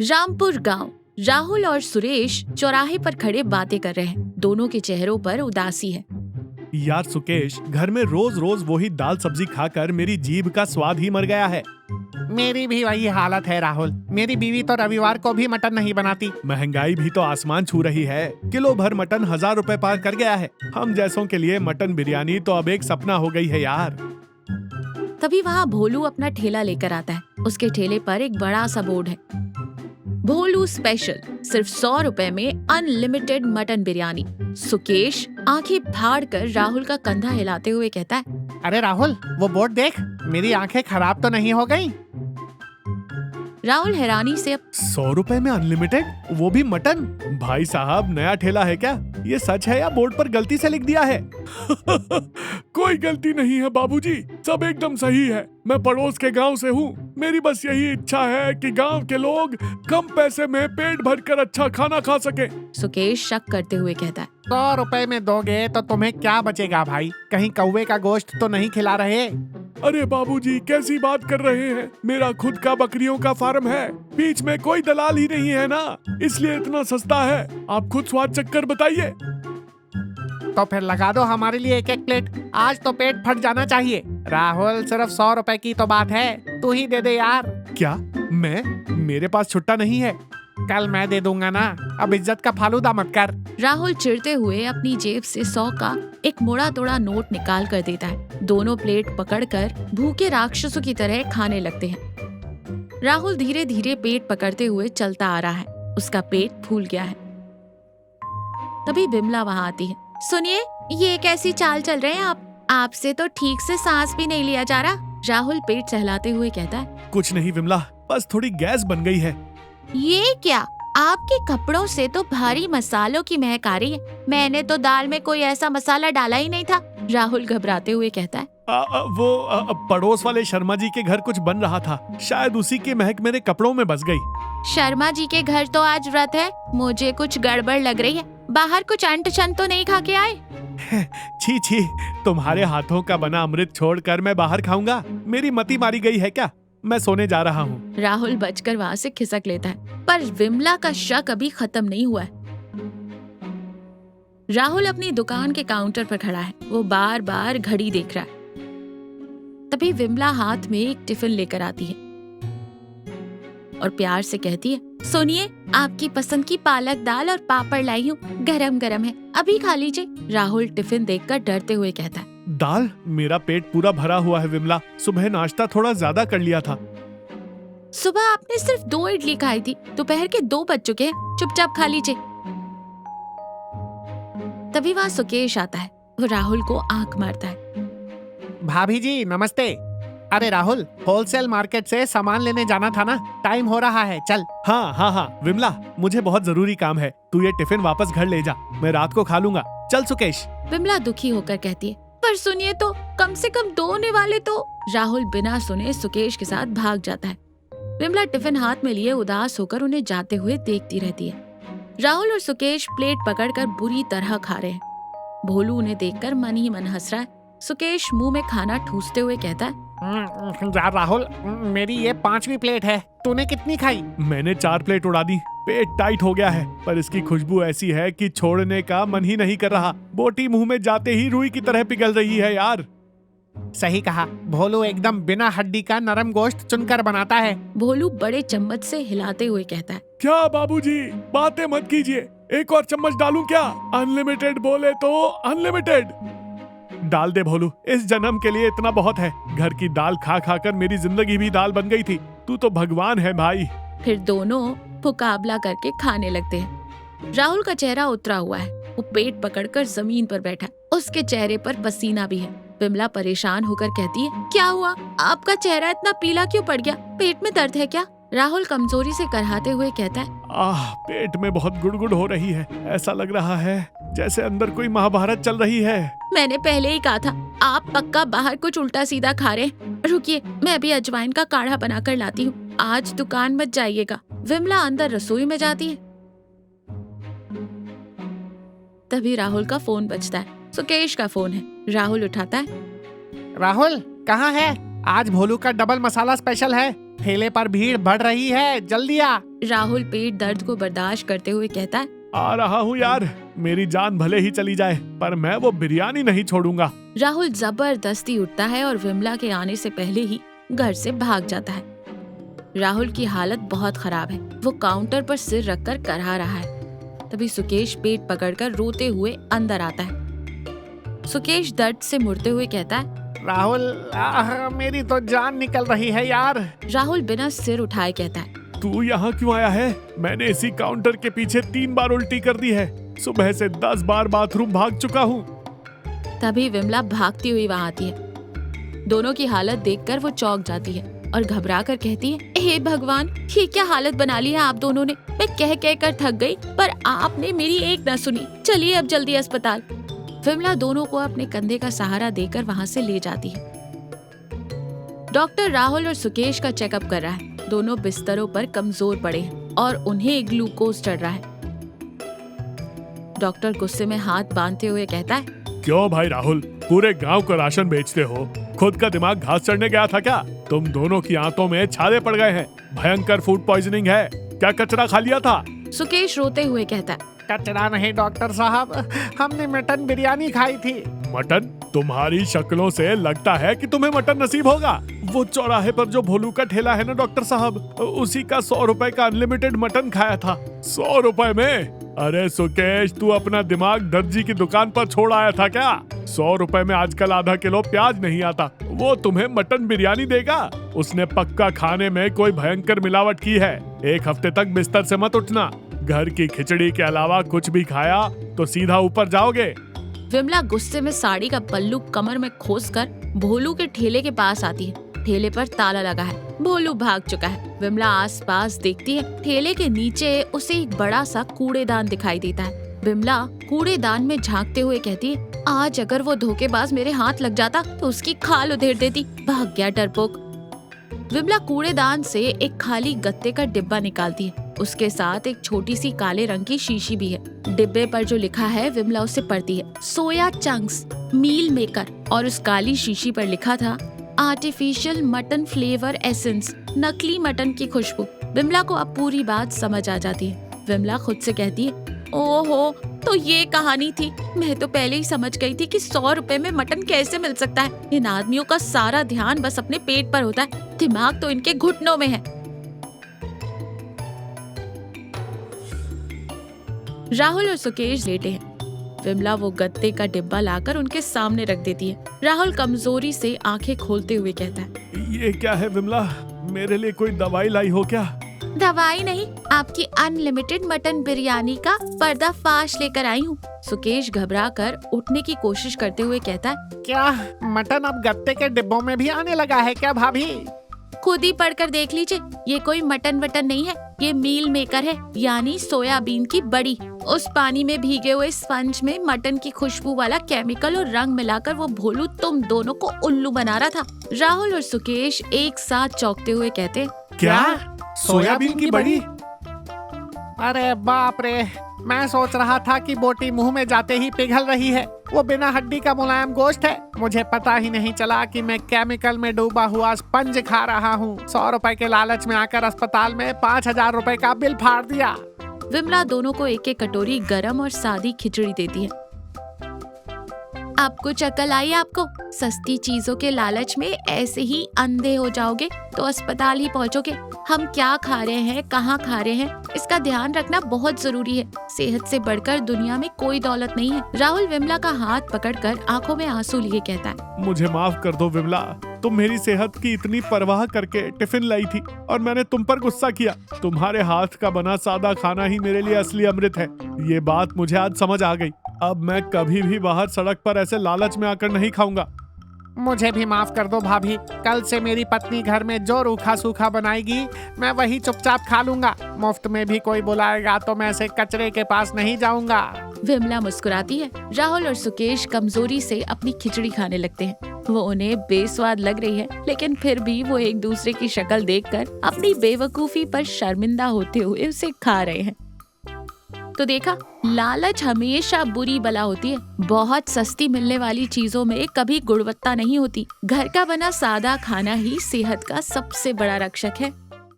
रामपुर गांव। राहुल और सुरेश चौराहे पर खड़े बातें कर रहे हैं। दोनों के चेहरों पर उदासी है। यार सुकेश, घर में रोज रोज वही दाल सब्जी खाकर मेरी जीभ का स्वाद ही मर गया है। मेरी भी वही हालत है राहुल। मेरी बीवी तो रविवार को भी मटन नहीं बनाती। महंगाई भी तो आसमान छू रही है। किलो भर मटन 1000 रुपए पार कर गया है। हम जैसों के लिए मटन बिरयानी तो अब एक सपना हो गई है यार। तभी वहाँ भोलू अपना ठेला लेकर आता है। उसके ठेले पर एक बड़ा सा बोर्ड है, भोलू स्पेशल, सिर्फ 100 रुपए में अनलिमिटेड मटन बिरयानी। सुकेश आंखें फाड़ कर राहुल का कंधा हिलाते हुए कहता है, अरे राहुल, वो बोर्ड देख, मेरी आंखें खराब तो नहीं हो गई? राहुल हैरानी से 100 रुपए में अनलिमिटेड, वो भी मटन? भाई साहब, नया ठेला है क्या? ये सच है या बोर्ड पर गलती से लिख दिया है? कोई गलती नहीं है बाबूजी, सब एकदम सही है। मैं पड़ोस के गांव से हूँ। मेरी बस यही इच्छा है कि गांव के लोग कम पैसे में पेट भरकर अच्छा खाना खा सके। सुकेश शक करते हुए कहता है, 100 रुपए में दोगे तो तुम्हें क्या बचेगा भाई? कहीं कौवे का गोश्त तो नहीं खिला रहे? अरे बाबूजी, कैसी बात कर रहे हैं? मेरा खुद का बकरियों का फार्म है। बीच में कोई दलाल ही नहीं है ना, इसलिए इतना सस्ता है। आप खुद स्वाद चक्कर बताइए। तो फिर लगा दो हमारे लिए एक प्लेट। आज तो पेट फट जाना चाहिए। राहुल, सिर्फ 100 रुपए की तो बात है, तू ही दे दे यार। क्या? मेरे पास छुट्टा नहीं है। कल मैं दे दूंगा ना, अब इज्जत का फालूदा मत कर। राहुल चिढ़ते हुए अपनी जेब से 100 का एक मुड़ा तोड़ा नोट निकाल कर देता है। दोनों प्लेट पकड़कर भूखे राक्षसों की तरह खाने लगते हैं। राहुल धीरे धीरे पेट पकड़ते हुए चलता आ रहा है। उसका पेट फूल गया है। तभी बिमला वहाँ आती है। सुनिए, ये कैसी चाल चल रहे हैं आप? आपसे तो ठीक से सांस भी नहीं लिया जा रहा। राहुल पेट सहलाते हुए कहता है, कुछ नहीं विमला, बस थोड़ी गैस बन गई है। ये क्या? आपके कपड़ों से तो भारी मसालों की महक आ रही है। मैंने तो दाल में कोई ऐसा मसाला डाला ही नहीं था। राहुल घबराते हुए कहता है, पड़ोस वाले शर्मा जी के घर कुछ बन रहा था, शायद उसी की महक मेरे कपड़ों में बस गई। शर्मा जी के घर तो आज व्रत है, मुझे कुछ गड़बड़ लग रही है। बाहर कुछ अंट शंट तो नहीं खा के आए? छी छी, तुम्हारे हाथों का बना अमृत छोड़कर मैं बाहर खाऊंगा? मेरी मति मारी गई है क्या? मैं सोने जा रहा हूँ। राहुल बचकर वहाँ से खिसक लेता है, पर विमला का शक अभी खत्म नहीं हुआ है। राहुल अपनी दुकान के काउंटर पर खड़ा है। वो बार बार घड़ी देख रहा है। तभी विमला हाथ में एक टिफिन लेकर आती है और प्यार से कहती है, सुनिए, आपकी पसंद की पालक दाल और पापड़ लाई हूँ, गरम गरम है, अभी खा लीजिए। राहुल टिफिन देखकर डरते हुए कहता है, दाल? मेरा पेट पूरा भरा हुआ है विमला। सुबह नाश्ता थोड़ा ज्यादा कर लिया था। सुबह आपने सिर्फ 2 इडली खाई थी, दोपहर के 2 बज चुके हैं, चुपचाप खा लीजिए। तभी वहाँ सुकेश आता है। वो राहुल को आंख मारता है। भाभी जी नमस्ते। अरे राहुल, होलसेल मार्केट से सामान लेने जाना था ना, टाइम हो रहा है, चल। हाँ विमला, मुझे बहुत जरूरी काम है। तू ये टिफिन वापस घर ले जा, मैं रात को खा लूंगा। चल सुकेश। विमला दुखी होकर कहती है, पर सुनिए तो, कम से कम 2 होने वाले तो। राहुल बिना सुने सुकेश के साथ भाग जाता है। विमला टिफिन हाथ में लिए उदास होकर उन्हें जाते हुए देखती रहती है। राहुल और सुकेश प्लेट पकड़कर बुरी तरह खा रहे हैं। भोलू उन्हें देखकर मन ही मन हंस रहा है। सुकेश मुंह में खाना ठूसते हुए कहता है, यार राहुल, मेरी ये 5वीं प्लेट है, तूने कितनी खाई? मैंने 4 प्लेट उड़ा दी। पेट टाइट हो गया है, पर इसकी खुशबू ऐसी है कि छोड़ने का मन ही नहीं कर रहा। बोटी मुंह में जाते ही रुई की तरह पिघल रही है यार। सही कहा, भोलू एकदम बिना हड्डी का नरम गोश्त चुनकर बनाता है। भोलू बड़े चम्मच से हिलाते हुए कहता है, क्या बाबूजी, बातें मत कीजिए, एक और चम्मच डालूं क्या? अनलिमिटेड बोले तो अनलिमिटेड। डाल दे भोलू, इस जन्म के लिए इतना बहुत है। घर की दाल खा खा कर मेरी जिंदगी भी दाल बन गई थी। तू तो भगवान है भाई। फिर दोनों मुकाबला करके खाने लगते हैं। राहुल का चेहरा उतरा हुआ है। वो पेट पकड़कर जमीन पर बैठा, उसके चेहरे पर पसीना भी है। विमला परेशान होकर कहती है, क्या हुआ? आपका चेहरा इतना पीला क्यों पड़ गया? पेट में दर्द है क्या? राहुल कमजोरी से करहाते हुए कहता है, पेट में बहुत गुड़गुड़ हो रही है। ऐसा लग रहा है जैसे अंदर कोई महाभारत चल रही है। मैंने पहले ही कहा था, आप पक्का बाहर कुछ उल्टा सीधा खा रहे हैं। रुकिए, मैं अभी अजवाइन का काढ़ा बनाकर लाती हूँ। आज दुकान मत जाइएगा। विमला अंदर रसोई में जाती है। तभी राहुल का फोन बजता है। सुकेश का फोन है। राहुल उठाता है। राहुल, कहाँ है? आज भोलू का डबल मसाला स्पेशल है, ठेले पर भीड़ बढ़ रही है, जल्दी आ। राहुल पेट दर्द को बर्दाश्त करते हुए कहता है। आ रहा हूँ यार, मेरी जान भले ही चली जाए पर मैं वो बिरयानी नहीं छोड़ूंगा। राहुल जबरदस्ती उठता है और विमला के आने से पहले ही घर से भाग जाता है। राहुल की हालत बहुत खराब है। वो काउंटर पर सिर रखकर करहा रहा है। तभी सुकेश पेट पकड़कर रोते हुए अंदर आता है। सुकेश दर्द से मुड़ते हुए कहता है। राहुल, मेरी तो जान निकल रही है यार। राहुल बिना सिर उठाए कहता है। तू यहाँ क्यों आया है? मैंने इसी काउंटर के पीछे 3 बार उल्टी कर दी है। सुबह से 10 बार बाथरूम भाग चुका हूँ। तभी विमला भागती हुई वहाँ आती है। दोनों की हालत देखकर वो चौंक जाती है और घबरा कर कहती है, हे भगवान, ये क्या हालत बना ली है आप दोनों ने। मैं कह कह कर थक गई पर आपने मेरी एक न सुनी। चलिए अब जल्दी अस्पताल। विमला दोनों को अपने कंधे का सहारा देकर वहाँ से ले जाती है। डॉक्टर राहुल और सुकेश का चेकअप कर रहा है। दोनों बिस्तरों पर कमजोर पड़े हैं और उन्हें ग्लूकोज चढ़ रहा है। डॉक्टर गुस्से में हाथ बांधते हुए कहता है। क्यों भाई राहुल, पूरे गांव को राशन बेचते हो, खुद का दिमाग घास चढ़ने गया था क्या? तुम दोनों की आंतों में छाले पड़ गए हैं। भयंकर फूड पॉइजनिंग है। क्या कचरा खा लिया था? सुकेश रोते हुए कहता है। कचरा नहीं डॉक्टर साहब, हमने मटन बिरयानी खाई थी। मटन? तुम्हारी शक्लों से लगता है कि तुम्हें मटन नसीब होगा। वो चौराहे पर जो भोलू का ठेला है ना डॉक्टर साहब, उसी का 100 रुपए का अनलिमिटेड मटन खाया था। 100 रुपए में? अरे सुकेश, तू अपना दिमाग दर्जी की दुकान पर छोड़ आया था क्या? 100 रुपए में आजकल आधा किलो प्याज नहीं आता। वो तुम्हें मटन बिरयानी देगा? उसने पक्का खाने में कोई भयंकर मिलावट की है। 1 हफ्ते तक बिस्तर से मत उठना। घर की खिचड़ी के अलावा कुछ भी खाया तो सीधा ऊपर जाओगे। विमला गुस्से में साड़ी का पल्लू कमर में खोसकर भोलू के ठेले के पास आती है। ठेले पर ताला लगा है। भोलू भाग चुका है। विमला आसपास देखती है। ठेले के नीचे उसे एक बड़ा सा कूड़ेदान दिखाई देता है। विमला कूड़ेदान में झांकते हुए कहती है, आज अगर वो धोखेबाज मेरे हाथ लग जाता तो उसकी खाल उधेड़ देती। भाग गया डरपोक। विमला कूड़ेदान से एक खाली गत्ते का डिब्बा निकालती है। उसके साथ एक छोटी सी काले रंग की शीशी भी है। डिब्बे पर जो लिखा है विमला उसे पढ़ती है, सोया चंक्स मील मेकर, और उस काली शीशी पर लिखा था आर्टिफिशियल मटन फ्लेवर एसेंस, नकली मटन की खुशबू। विमला को अब पूरी बात समझ आ जाती है। विमला खुद से कहती है, ओहो, तो ये कहानी थी। मैं तो पहले ही समझ गई थी कि 100 रुपए में मटन कैसे मिल सकता है। इन आदमियों का सारा ध्यान बस अपने पेट पर होता है। दिमाग तो इनके घुटनों में है। राहुल और सुकेश लेटे हैं। विमला वो गत्ते का डिब्बा लाकर उनके सामने रख देती है। राहुल कमजोरी से आंखें खोलते हुए कहता है, ये क्या है विमला? मेरे लिए कोई दवाई लाई हो क्या? दवाई नहीं, आपकी अनलिमिटेड मटन बिरयानी का पर्दाफाश लेकर आई हूँ। सुकेश घबरा कर उठने की कोशिश करते हुए कहता है, क्या मटन अब गत्ते के डिब्बों में भी आने लगा है क्या भाभी? खुद ही पढ़कर देख लीजिए। ये कोई मटन वटन नहीं है, ये मील मेकर है, यानी सोयाबीन की बड़ी। उस पानी में भीगे हुए स्पंज में मटन की खुशबू वाला केमिकल और रंग मिलाकर वो भोलू तुम दोनों को उल्लू बना रहा था। राहुल और सुकेश एक साथ चौंकते हुए कहते, क्या? सोयाबीन की बड़ी? अरे बाप रे, मैं सोच रहा था कि बोटी मुंह में जाते ही पिघल रही है। वो बिना हड्डी का मुलायम गोश्त है। मुझे पता ही नहीं चला कि मैं केमिकल में डूबा हुआ स्पंज खा रहा हूँ। 100 रुपए के लालच में आकर अस्पताल में 5000 रुपए का बिल फाड़ दिया। विमला दोनों को एक एक कटोरी गरम और सादी खिचड़ी देती है। अब कुछ अकल आई आपको? सस्ती चीजों के लालच में ऐसे ही अंधे हो जाओगे तो अस्पताल ही पहुंचोगे। हम क्या खा रहे हैं, कहाँ खा रहे हैं, इसका ध्यान रखना बहुत जरूरी है। सेहत से बढ़कर दुनिया में कोई दौलत नहीं है। राहुल विमला का हाथ पकड़कर आंखों में आंसू लिए कहता है, मुझे माफ कर दो विमला। तुम मेरी सेहत की इतनी परवाह करके टिफिन लाई थी और मैंने तुम पर गुस्सा किया। तुम्हारे हाथ का बना सादा खाना ही मेरे लिए असली अमृत है। ये बात मुझे आज समझ आ गई। अब मैं कभी भी बाहर सड़क पर ऐसे लालच में आकर नहीं खाऊंगा। मुझे भी माफ कर दो भाभी। कल से मेरी पत्नी घर में जो रूखा सूखा बनाएगी मैं वही चुपचाप खा लूंगा। मुफ्त में भी कोई बुलाएगा तो मैं ऐसे कचरे के पास नहीं जाऊंगा। विमला मुस्कुराती है। राहुल और सुकेश कमजोरी से अपनी खिचड़ी खाने लगते हैं। वो उन्हें बेस्वाद लग रही है, लेकिन फिर भी वो एक दूसरे की शक्ल देखकर अपनी बेवकूफी पर शर्मिंदा होते हुए उसे खा रहे हैं। तो देखा, लालच हमेशा बुरी बला होती है। बहुत सस्ती मिलने वाली चीजों में कभी गुणवत्ता नहीं होती। घर का बना सादा खाना ही सेहत का सबसे बड़ा रक्षक है।